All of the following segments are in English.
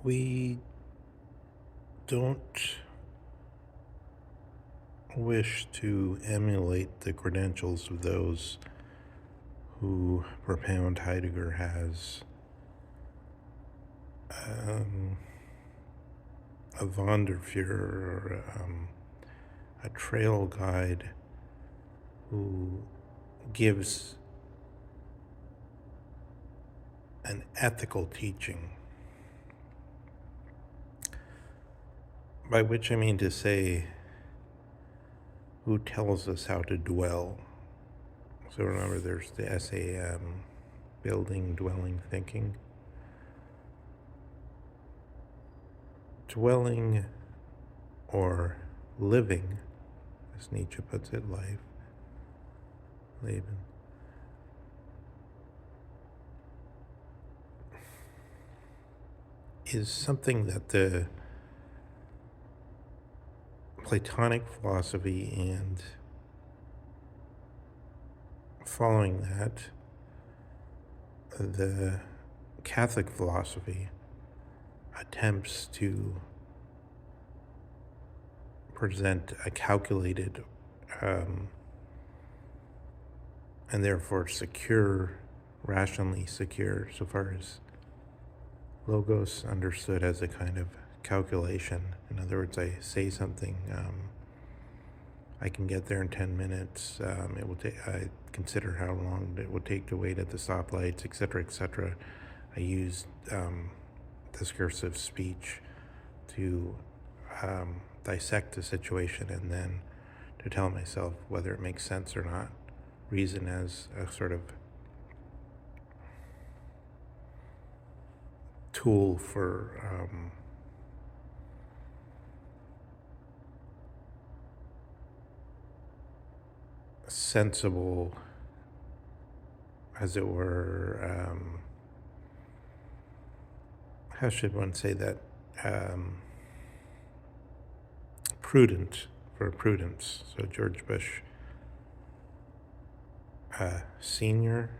We don't wish to emulate the credentials of those who propound Heidegger has um, a Wanderführer or a trail guide who gives an ethical teaching, by which I mean to say, who tells us how to dwell. So remember, there's the essay, Building, Dwelling, Thinking. Dwelling or living, as Nietzsche puts it, life, Leben, is something that the Platonic philosophy and following that, the Catholic philosophy attempts to present a calculated and therefore secure, rationally secure, so far as logos understood as a kind of calculation. In other words, I say something, I can get there in 10 minutes. It will take. I consider how long it will take to wait at the stoplights, etc., etc. I use discursive speech to dissect the situation and then to tell myself whether it makes sense or not. Reason as a sort of tool for sensible, as it were, how should one say that? Prudent, for prudence. So George Bush Sr.,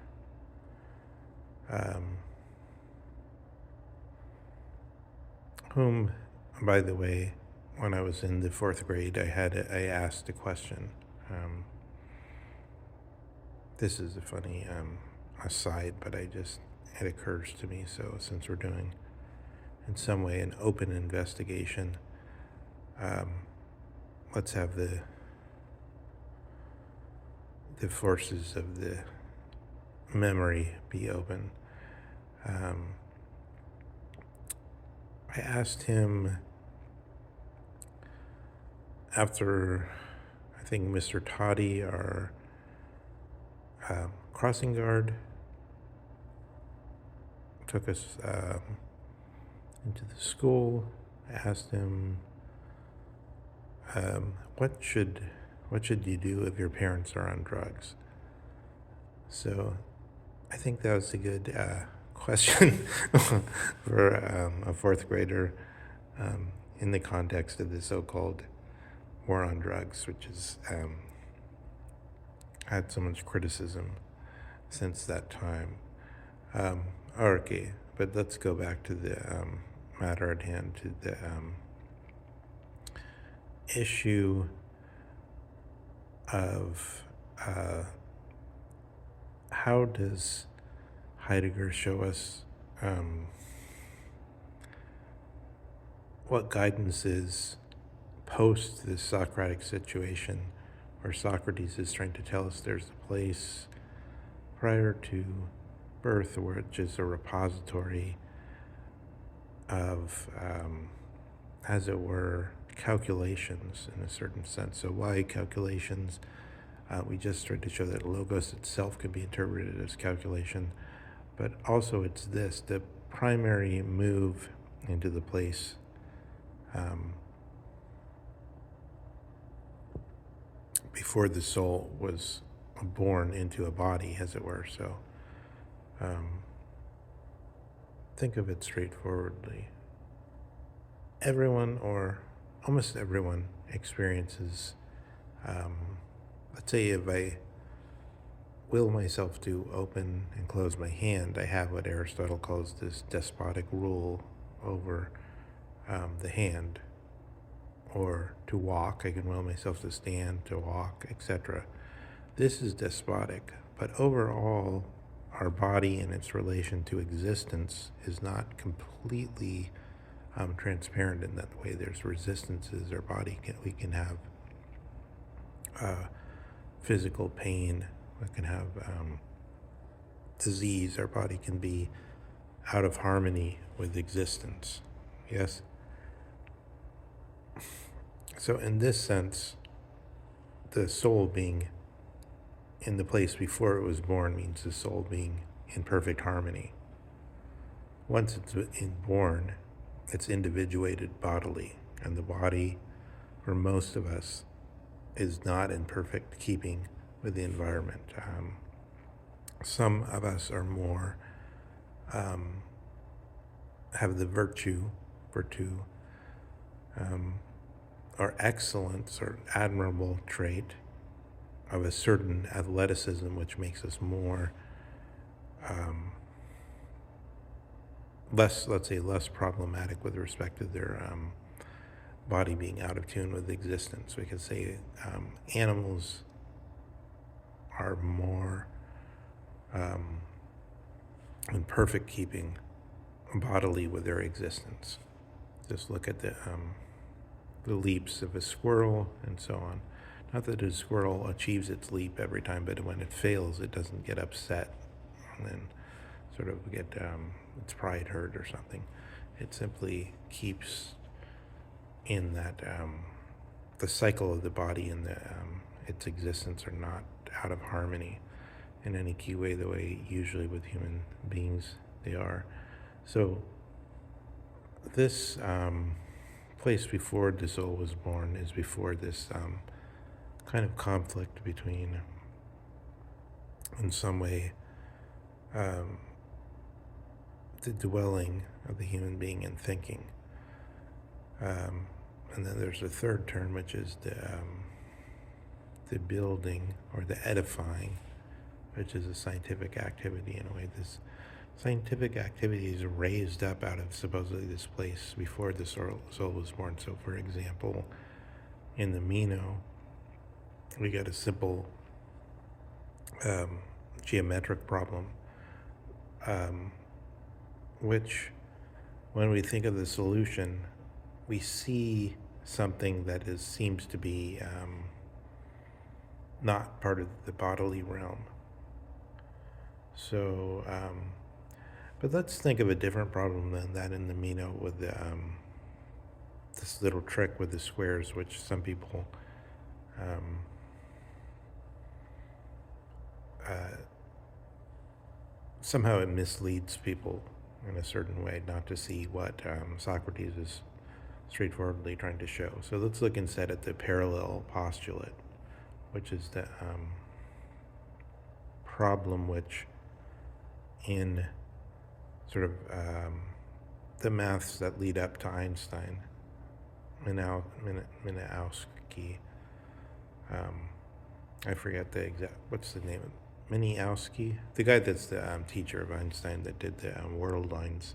whom, by the way, when I was in the fourth grade, I asked a question. This is a funny aside, but it occurs to me. So since we're doing, in some way, an open investigation, let's have the forces of the memory be open. I asked him after, I think, Mr. Toddy, our crossing guard, took us into the school. I asked him, what should you do if your parents are on drugs? So I think that was a good question for a fourth grader in the context of the so-called war on drugs, which has had so much criticism since that time. Okay, but let's go back to the matter at hand, to the issue of how does Heidegger show us what guidance is post this Socratic situation, where Socrates is trying to tell us there's a place prior to birth, which is a repository of, as it were, calculations in a certain sense. So why calculations? We just tried to show that logos itself can be interpreted as calculation, but also it's this, the primary move into the place before the soul was born into a body, as it were. So think of it straightforwardly. Everyone, or almost everyone, experiences, let's say if I will myself to open and close my hand, I have what Aristotle calls this despotic rule over the hand, or to walk. I can will myself to stand, to walk, etc. This is despotic, but overall, our body and its relation to existence is not completely transparent in that way. There's resistances. Our body we can have physical pain. We can have disease. Our body can be out of harmony with existence. Yes? So in this sense, the soul being in the place before it was born means the soul being in perfect harmony. Once it's born, it's individuated bodily, and the body, for most of us, is not in perfect keeping with the environment. Some of us are more, have the virtue, or excellence or admirable trait of a certain athleticism, which makes us more, less problematic with respect to their body being out of tune with existence. We could say animals are more in perfect keeping bodily with their existence. Just look at the leaps of a squirrel and so on. Not that a squirrel achieves its leap every time, but when it fails, it doesn't get upset and then sort of get its pride hurt or something. It simply keeps in that the cycle of the body and its existence are not out of harmony in any key way, the way usually with human beings they are. So this place before the soul was born is before this kind of conflict between, in some way, the dwelling of the human being and thinking. And then there's a third term, which is the building or the edifying, which is a scientific activity in a way. This scientific activity is raised up out of supposedly this place before the soul was born. So, for example, in the Meno, we got a simple geometric problem, which, when we think of the solution, we see something that seems to be not part of the bodily realm. So, but let's think of a different problem than that in the Meno with the, this little trick with the squares, which some people somehow it misleads people in a certain way not to see what Socrates is straightforwardly trying to show. So let's look instead at the parallel postulate, which is the problem which in sort of the maths that lead up to Einstein, Minowski, I forget the exact, what's the name of it? Minowski, the guy that's the teacher of Einstein that did the world lines,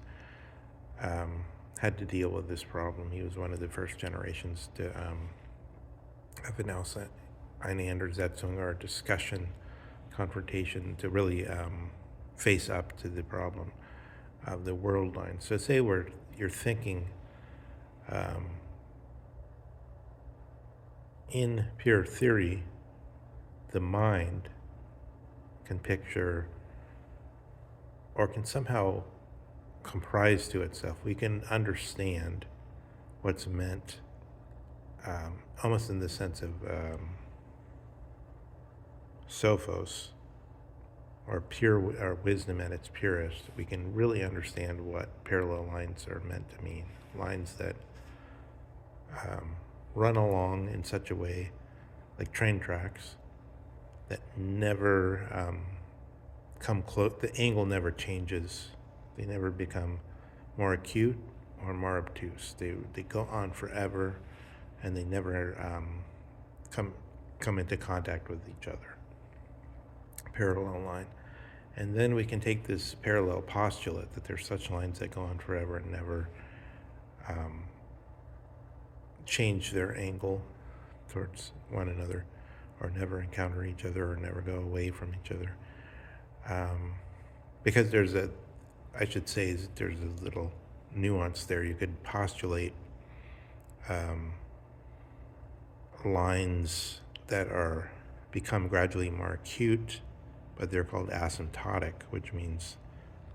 had to deal with this problem. He was one of the first generations to have an Auseinandersetzung discussion, confrontation, to really face up to the problem of the world line. So say you're thinking in pure theory, the mind can picture or can somehow comprise to itself. We can understand what's meant almost in the sense of sophos, or pure, or wisdom at its purest. We can really understand what parallel lines are meant to mean. Lines that run along in such a way, like train tracks, that never come close. The angle never changes. They never become more acute or more obtuse. They go on forever, and they never come into contact with each other. Parallel line. And then we can take this parallel postulate that there's such lines that go on forever and never change their angle towards one another, or never encounter each other, or never go away from each other. Because I should say, there's a little nuance there. You could postulate lines that become gradually more acute, but they're called asymptotic, which means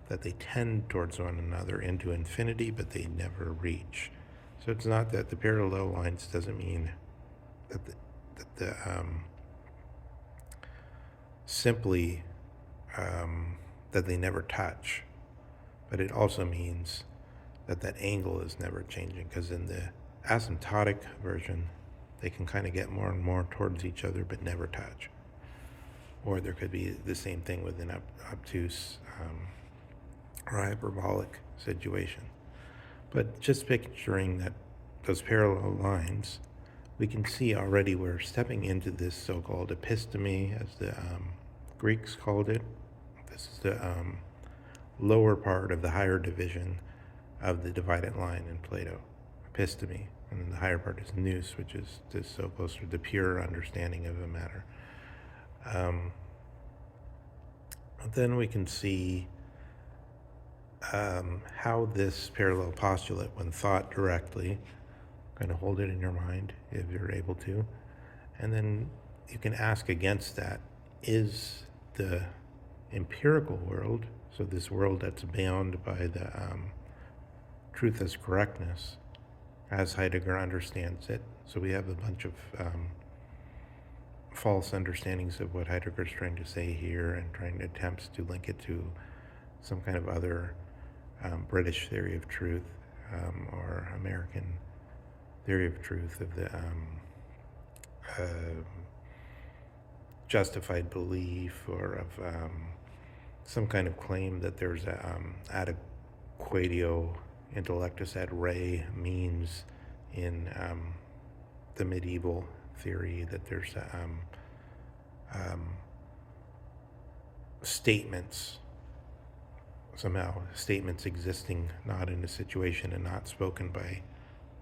that they tend towards one another into infinity, but they never reach. So it's not that the parallel lines doesn't mean that simply that they never touch, but it also means that angle is never changing, because in the asymptotic version, they can kind of get more and more towards each other but never touch. Or there could be the same thing with an obtuse or hyperbolic situation. But just picturing that those parallel lines, we can see already we're stepping into this so-called episteme, as the Greeks called it. This is the lower part of the higher division of the divided line in Plato, episteme. And then the higher part is nous, which is this so close to the pure understanding of a matter. Then we can see how this parallel postulate, when thought directly, kind of hold it in your mind if you're able to, and then you can ask against that, is the empirical world, so this world that's bound by the truth as correctness, as Heidegger understands it. So we have a bunch of false understandings of what Heidegger's trying to say here, and trying to attempts to link it to some kind of other British theory of truth, or American theory of truth of the justified belief, or of some kind of claim that there's a adequatio intellectus ad re means in the medieval theory, that there's statements existing not in a situation and not spoken by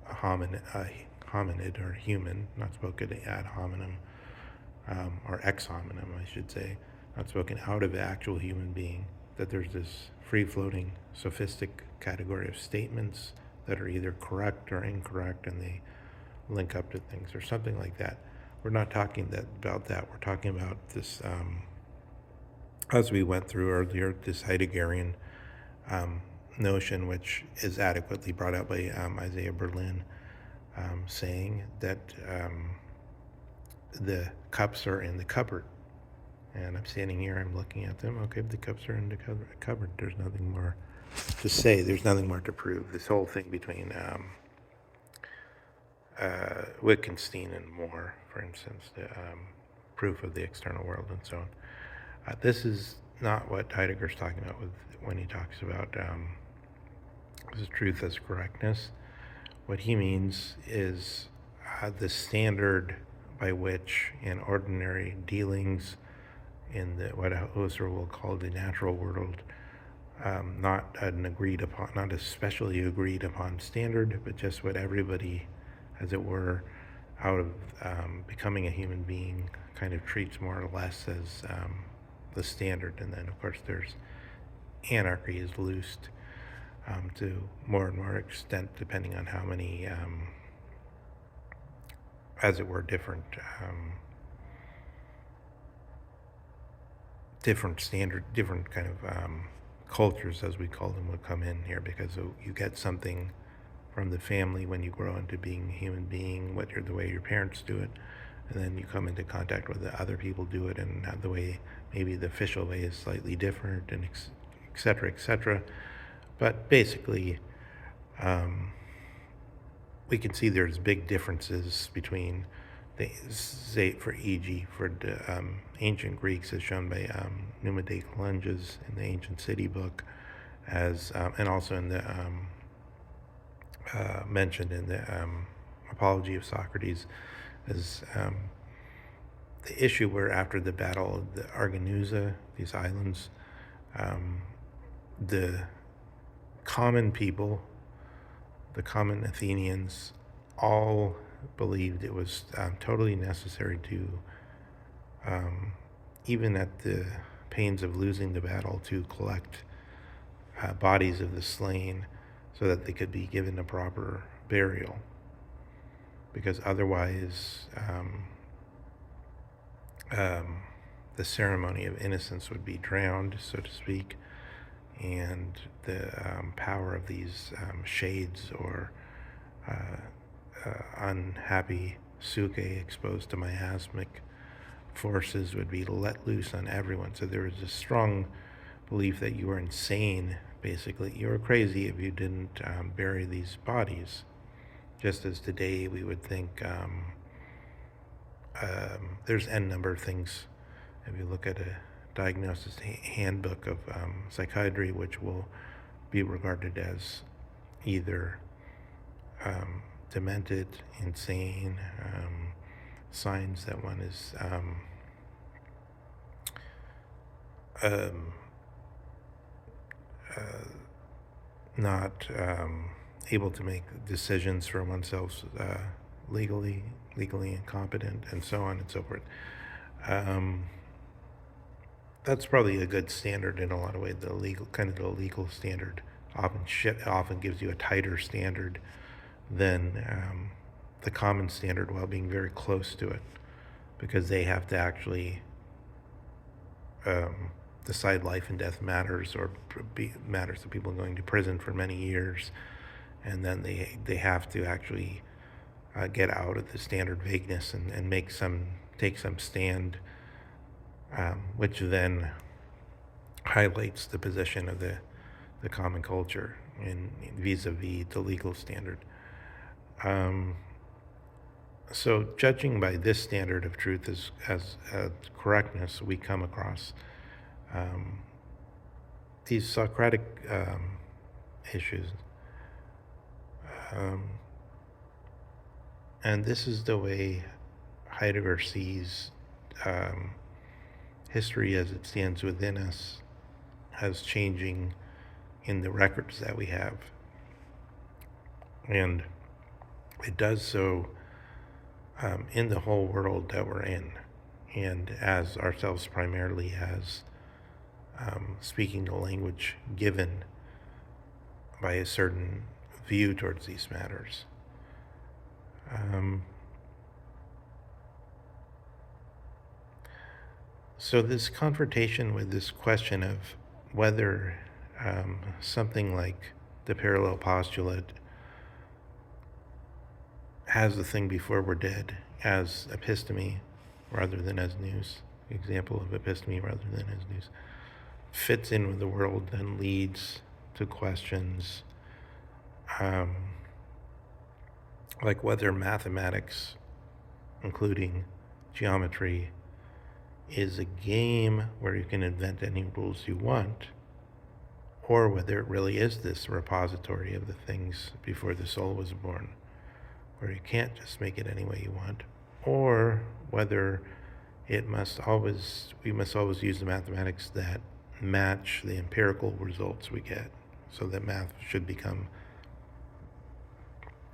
a hominid or human, not spoken ad hominem, or ex hominem, I should say, not spoken out of the actual human being, that there's this free-floating sophistic category of statements that are either correct or incorrect, and they link up to things or something like that. We're not talking about that. We're talking about this, as we went through earlier, this Heideggerian notion, which is adequately brought out by Isaiah Berlin, saying that the cups are in the cupboard. And I'm standing here, I'm looking at them. Okay, the cups are in the cupboard. There's nothing more to say. There's nothing more to prove. This whole thing between Wittgenstein and Moore, for instance, the proof of the external world and so on. This is not what Heidegger's talking about when he talks about the truth as correctness. What he means is the standard by which, in ordinary dealings in what Husserl will call the natural world, not a specially agreed upon standard, but just what everybody, as it were, out of becoming a human being, kind of treats more or less as the standard. And then, of course, there's anarchy is loosed to more and more extent, depending on how many, as it were, different kind of cultures, as we call them, would come in here, because you get something from the family when you grow into being a human being, the way your parents do it, and then you come into contact with the other people do it, and the way, maybe the official way is slightly different, and et cetera, et cetera. But basically, we can see there's big differences between for the ancient Greeks, as shown by Numa de Calenges in the Ancient City book, as and also in the mentioned in the Apology of Socrates, as the issue where after the battle of the Arginusa, these islands, the common people the common Athenians all believed it was totally necessary to, even at the pains of losing the battle, to collect bodies of the slain so that they could be given a proper burial. Because otherwise, the ceremony of innocence would be drowned, so to speak, and the power of these shades or unhappy suke exposed to miasmic forces would be let loose on everyone. So there was a strong belief that you were insane, basically. You were crazy if you didn't bury these bodies. Just as today we would think there's n number of things. If you look at a diagnosis handbook of psychiatry, which will be regarded as either demented, insane, signs that one is not able to make decisions for oneself legally incompetent, and so on and so forth. That's probably a good standard in a lot of ways. The legal standard often gives you a tighter standard than the common standard, while being very close to it, because they have to actually decide life and death matters, or matters of people going to prison for many years, and then they have to actually get out of the standard vagueness and take some stand, which then highlights the position of the common culture in vis-a-vis the legal standard. So judging by this standard of truth as correctness, we come across these Socratic issues. And this is the way Heidegger sees history as it stands within us as changing in the records that we have. And it does so in the whole world that we're in, and as ourselves primarily as speaking the language given by a certain view towards these matters. So this confrontation with this question of whether something like the parallel postulate has the thing before we're dead as episteme rather than as nous, example of episteme rather than as nous, fits in with the world, then leads to questions like whether mathematics, including geometry, is a game where you can invent any rules you want, or whether it really is this repository of the things before the soul was born, where you can't just make it any way you want, or whether we must always use the mathematics that match the empirical results we get, so that math should become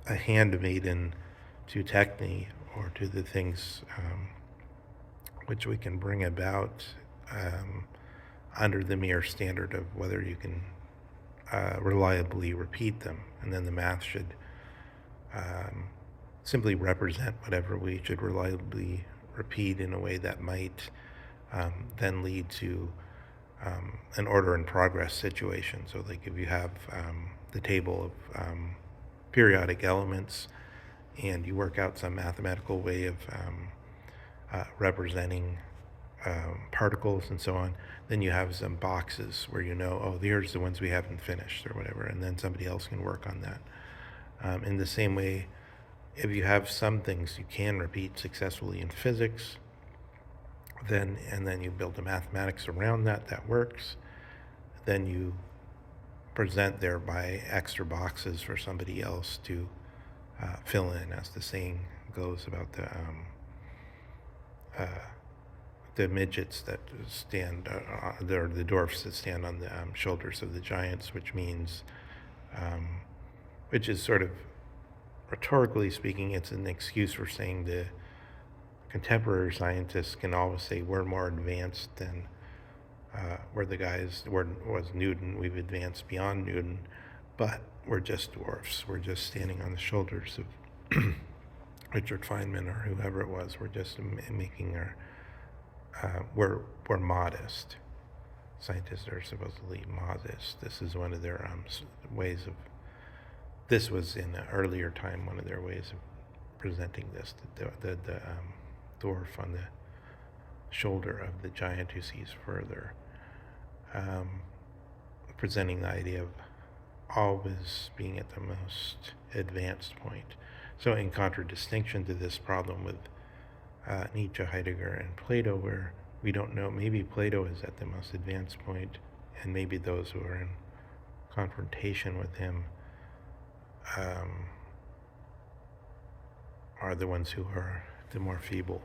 a handmaiden to techne, or to the things which we can bring about under the mere standard of whether you can reliably repeat them, and then the math should simply represent whatever we should reliably repeat in a way that might then lead to an order in progress situation. So like if you have the table of periodic elements, and you work out some mathematical way of representing particles and so on, then you have some boxes where you know, oh, here's the ones we haven't finished or whatever, and then somebody else can work on that. In the same way, if you have some things you can repeat successfully in physics, then you build the mathematics around that works, then you present thereby extra boxes for somebody else to fill in, as the saying goes about the midgets that stand, or the dwarfs that stand on the shoulders of the giants, which means which is sort of, rhetorically speaking, it's an excuse for saying the contemporary scientists can always say we're more advanced than we're the guys, was Newton, we've advanced beyond Newton, but we're just dwarfs. We're just standing on the shoulders of Richard Feynman or whoever it was. We're just making we're modest. Scientists are supposedly modest. This is one of their ways of, this was in an earlier time, one of their ways of presenting this, the dwarf on the shoulder of the giant who sees further. Presenting the idea of always being at the most advanced point. So in contradistinction to this problem with Nietzsche, Heidegger, and Plato, where we don't know, maybe Plato is at the most advanced point, and maybe those who are in confrontation with him are the ones who are the more feeble.